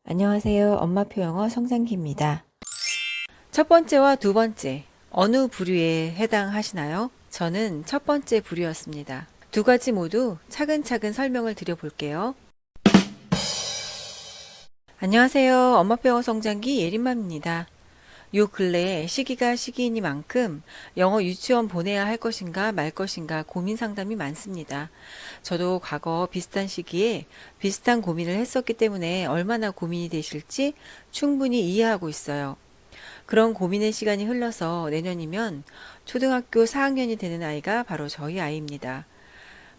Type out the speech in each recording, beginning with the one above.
안녕하세요. 엄마표 영어 성장기입니다. 첫 번째와 두 번째, 어느 부류에 해당하시나요? 저는 첫 번째 부류였습니다. 두 가지 모두 차근차근 설명을 드려볼게요. 안녕하세요. 엄마표 영어 성장기 예린맘입니다. 요 근래에 시기가 시기이니만큼 영어 유치원 보내야 할 것인가 말 것인가 고민 상담이 많습니다. 저도 과거 비슷한 시기에 비슷한 고민을 했었기 때문에 얼마나 고민이 되실지 충분히 이해하고 있어요. 그런 고민의 시간이 흘러서 내년이면 초등학교 4학년이 되는 아이가 바로 저희 아이입니다.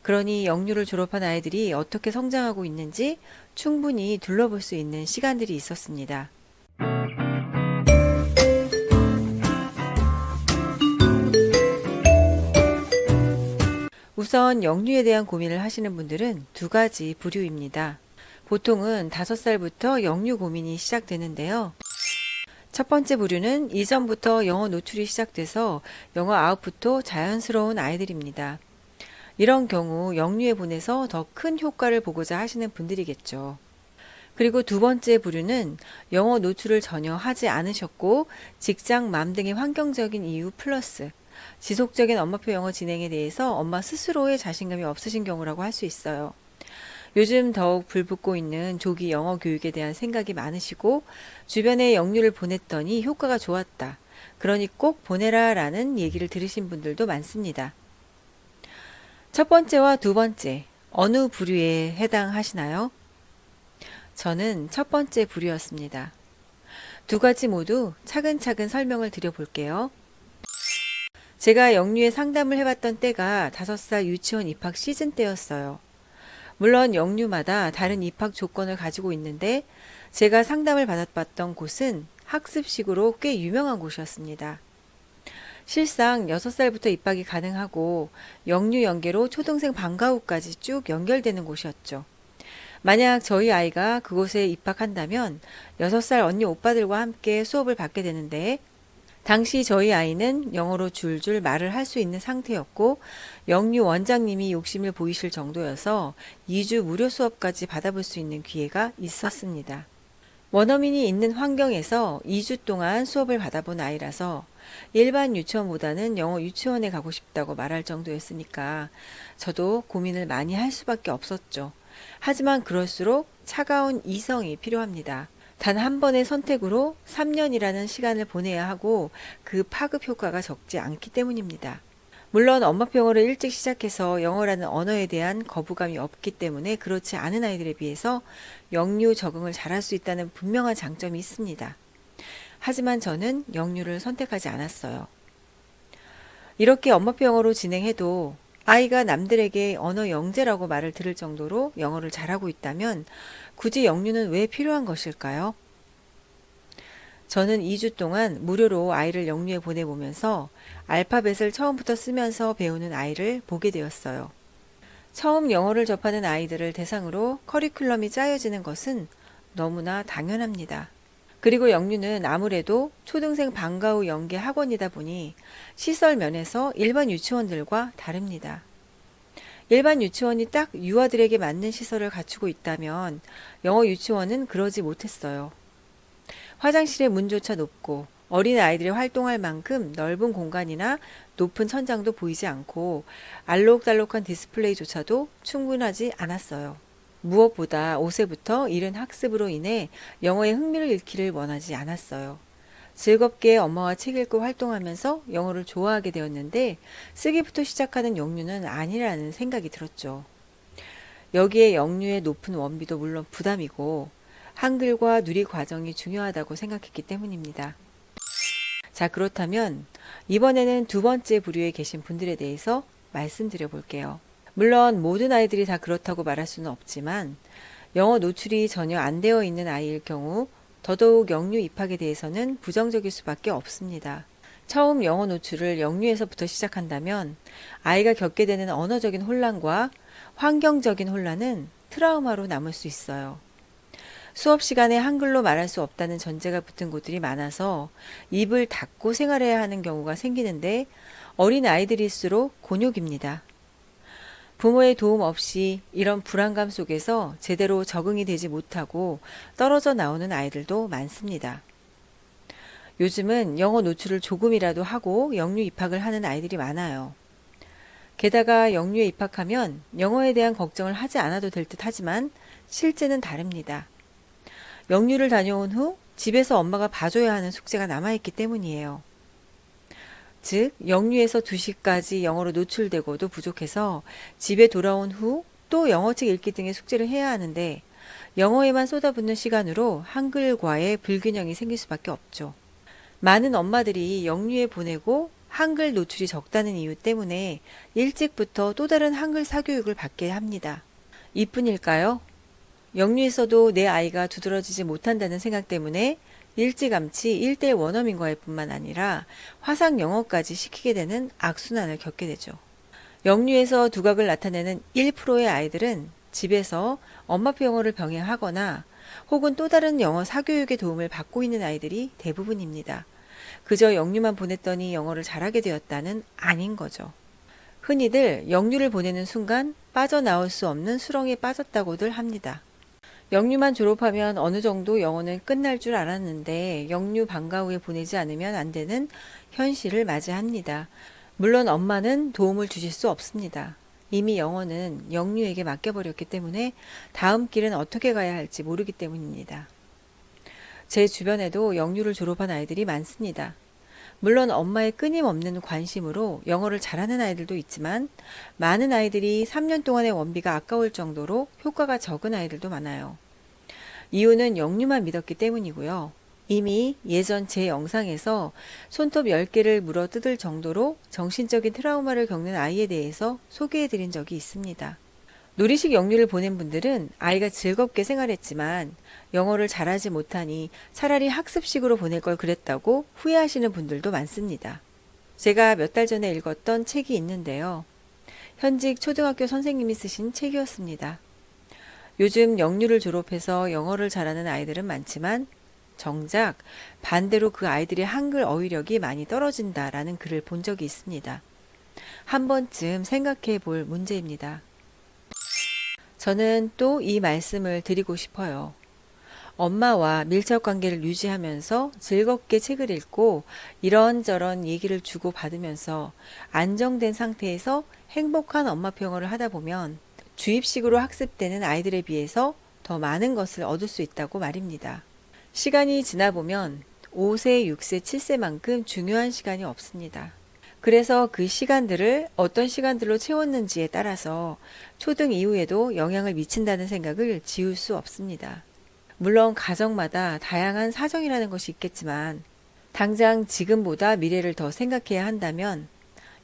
그러니 영유를 졸업한 아이들이 어떻게 성장하고 있는지 충분히 둘러볼 수 있는 시간들이 있었습니다. 우선 영유에 대한 고민을 하시는 분들은 두 가지 부류입니다. 보통은 5살부터 영유 고민이 시작되는데요. 첫 번째 부류는 이전부터 영어 노출이 시작돼서 영어 아웃풋도 자연스러운 아이들입니다. 이런 경우 영유에 보내서 더 큰 효과를 보고자 하시는 분들이겠죠. 그리고 두 번째 부류는 영어 노출을 전혀 하지 않으셨고 직장, 맘 등의 환경적인 이유 플러스 지속적인 엄마표 영어 진행에 대해서 엄마 스스로의 자신감이 없으신 경우라고 할 수 있어요. 요즘 더욱 불붙고 있는 조기 영어 교육에 대한 생각이 많으시고 주변에 영유를 보냈더니 효과가 좋았다. 그러니 꼭 보내라 라는 얘기를 들으신 분들도 많습니다. 첫 번째와 두 번째, 어느 부류에 해당하시나요? 저는 첫 번째 부류였습니다. 두 가지 모두 차근차근 설명을 드려볼게요. 제가 영유에 상담을 해봤던 때가 5살 유치원 입학 시즌 때였어요. 물론 영유마다 다른 입학 조건을 가지고 있는데 제가 상담을 받아봤던 곳은 학습식으로 꽤 유명한 곳이었습니다. 실상 6살부터 입학이 가능하고 영유 연계로 초등생 방과 후까지 쭉 연결되는 곳이었죠. 만약 저희 아이가 그곳에 입학한다면 6살 언니 오빠들과 함께 수업을 받게 되는데 당시 저희 아이는 영어로 줄줄 말을 할 수 있는 상태였고 영유 원장님이 욕심을 보이실 정도여서 2주 무료 수업까지 받아볼 수 있는 기회가 있었습니다. 원어민이 있는 환경에서 2주 동안 수업을 받아본 아이라서 일반 유치원보다는 영어 유치원에 가고 싶다고 말할 정도였으니까 저도 고민을 많이 할 수밖에 없었죠. 하지만 그럴수록 차가운 이성이 필요합니다. 단 한 번의 선택으로 3년이라는 시간을 보내야 하고 그 파급 효과가 적지 않기 때문입니다. 물론 엄마표 영어를 일찍 시작해서 영어라는 언어에 대한 거부감이 없기 때문에 그렇지 않은 아이들에 비해서 영유 적응을 잘할 수 있다는 분명한 장점이 있습니다. 하지만 저는 영유를 선택하지 않았어요. 이렇게 엄마표 영어로 진행해도 아이가 남들에게 언어 영재라고 말을 들을 정도로 영어를 잘하고 있다면 굳이 영유는 왜 필요한 것일까요? 저는 2주 동안 무료로 아이를 영유에 보내보면서 알파벳을 처음부터 쓰면서 배우는 아이를 보게 되었어요. 처음 영어를 접하는 아이들을 대상으로 커리큘럼이 짜여지는 것은 너무나 당연합니다. 그리고 영유는 아무래도 초등생 방과 후 연계 학원이다 보니 시설 면에서 일반 유치원들과 다릅니다. 일반 유치원이 딱 유아들에게 맞는 시설을 갖추고 있다면 영어 유치원은 그러지 못했어요. 화장실의 문조차 높고 어린 아이들이 활동할 만큼 넓은 공간이나 높은 천장도 보이지 않고 알록달록한 디스플레이조차도 충분하지 않았어요. 무엇보다 5세부터 이른 학습으로 인해 영어에 흥미를 잃기를 원하지 않았어요. 즐겁게 엄마와 책 읽고 활동하면서 영어를 좋아하게 되었는데 쓰기부터 시작하는 영유는 아니라는 생각이 들었죠. 여기에 영유의 높은 원비도 물론 부담이고 한글과 누리 과정이 중요하다고 생각했기 때문입니다. 자, 그렇다면 이번에는 두 번째 부류에 계신 분들에 대해서 말씀드려 볼게요. 물론 모든 아이들이 다 그렇다고 말할 수는 없지만 영어 노출이 전혀 안 되어 있는 아이일 경우 더더욱 영유 입학에 대해서는 부정적일 수밖에 없습니다. 처음 영어 노출을 영유에서부터 시작한다면 아이가 겪게 되는 언어적인 혼란과 환경적인 혼란은 트라우마로 남을 수 있어요. 수업 시간에 한글로 말할 수 없다는 전제가 붙은 곳들이 많아서 입을 닫고 생활해야 하는 경우가 생기는데 어린 아이들일수록 곤욕입니다. 부모의 도움 없이 이런 불안감 속에서 제대로 적응이 되지 못하고 떨어져 나오는 아이들도 많습니다. 요즘은 영어 노출을 조금이라도 하고 영유 입학을 하는 아이들이 많아요. 게다가 영유에 입학하면 영어에 대한 걱정을 하지 않아도 될 듯 하지만 실제는 다릅니다. 영유를 다녀온 후 집에서 엄마가 봐줘야 하는 숙제가 남아있기 때문이에요. 즉, 영유에서 2시까지 영어로 노출되고도 부족해서 집에 돌아온 후 또 영어책 읽기 등의 숙제를 해야 하는데 영어에만 쏟아붓는 시간으로 한글과의 불균형이 생길 수밖에 없죠. 많은 엄마들이 영유에 보내고 한글 노출이 적다는 이유 때문에 일찍부터 또 다른 한글 사교육을 받게 합니다. 이뿐일까요? 영유에서도 내 아이가 두드러지지 못한다는 생각 때문에 일찌감치 1대1 원어민과외 뿐만 아니라 화상 영어까지 시키게 되는 악순환을 겪게 되죠. 영유에서 두각을 나타내는 1%의 아이들은 집에서 엄마표 영어를 병행하거나 혹은 또 다른 영어 사교육의 도움을 받고 있는 아이들이 대부분입니다. 그저 영유만 보냈더니 영어를 잘하게 되었다는 아닌 거죠. 흔히들 영유를 보내는 순간 빠져나올 수 없는 수렁에 빠졌다고들 합니다. 영유만 졸업하면 어느 정도 영어는 끝날 줄 알았는데 영유 방과 후에 보내지 않으면 안 되는 현실을 맞이합니다. 물론 엄마는 도움을 주실 수 없습니다. 이미 영어는 영유에게 맡겨버렸기 때문에 다음 길은 어떻게 가야 할지 모르기 때문입니다. 제 주변에도 영유를 졸업한 아이들이 많습니다. 물론 엄마의 끊임없는 관심으로 영어를 잘하는 아이들도 있지만 많은 아이들이 3년 동안의 원비가 아까울 정도로 효과가 적은 아이들도 많아요. 이유는 영유만 믿었기 때문이고요. 이미 예전 제 영상에서 손톱 10개를 물어 뜯을 정도로 정신적인 트라우마를 겪는 아이에 대해서 소개해 드린 적이 있습니다. 놀이식 영유를 보낸 분들은 아이가 즐겁게 생활했지만 영어를 잘하지 못하니 차라리 학습식으로 보낼 걸 그랬다고 후회하시는 분들도 많습니다. 제가 몇 달 전에 읽었던 책이 있는데요. 현직 초등학교 선생님이 쓰신 책이었습니다. 요즘 영유를 졸업해서 영어를 잘하는 아이들은 많지만 정작 반대로 그 아이들의 한글 어휘력이 많이 떨어진다라는 글을 본 적이 있습니다. 한 번쯤 생각해 볼 문제입니다. 저는 또 이 말씀을 드리고 싶어요. 엄마와 밀접 관계를 유지하면서 즐겁게 책을 읽고 이런저런 얘기를 주고받으면서 안정된 상태에서 행복한 엄마표 영어를 하다 보면 주입식으로 학습되는 아이들에 비해서 더 많은 것을 얻을 수 있다고 말입니다. 시간이 지나 보면 5세, 6세, 7세만큼 중요한 시간이 없습니다. 그래서 그 시간들을 어떤 시간들로 채웠는지에 따라서 초등 이후에도 영향을 미친다는 생각을 지울 수 없습니다. 물론 가정마다 다양한 사정이라는 것이 있겠지만 당장 지금보다 미래를 더 생각해야 한다면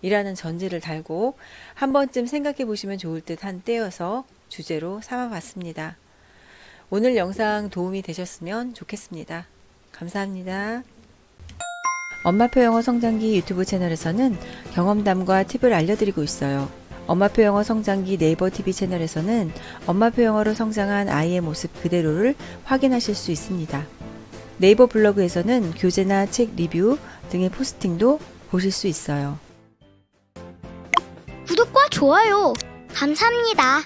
이라는 전제를 달고 한 번쯤 생각해 보시면 좋을 듯한 때여서 주제로 삼아봤습니다. 오늘 영상 도움이 되셨으면 좋겠습니다. 감사합니다. 엄마표 영어 성장기 유튜브 채널에서는 경험담과 팁을 알려드리고 있어요. 엄마표 영어 성장기 네이버 TV 채널에서는 엄마표 영어로 성장한 아이의 모습 그대로를 확인하실 수 있습니다. 네이버 블로그에서는 교재나 책 리뷰 등의 포스팅도 보실 수 있어요. 구독과 좋아요 감사합니다.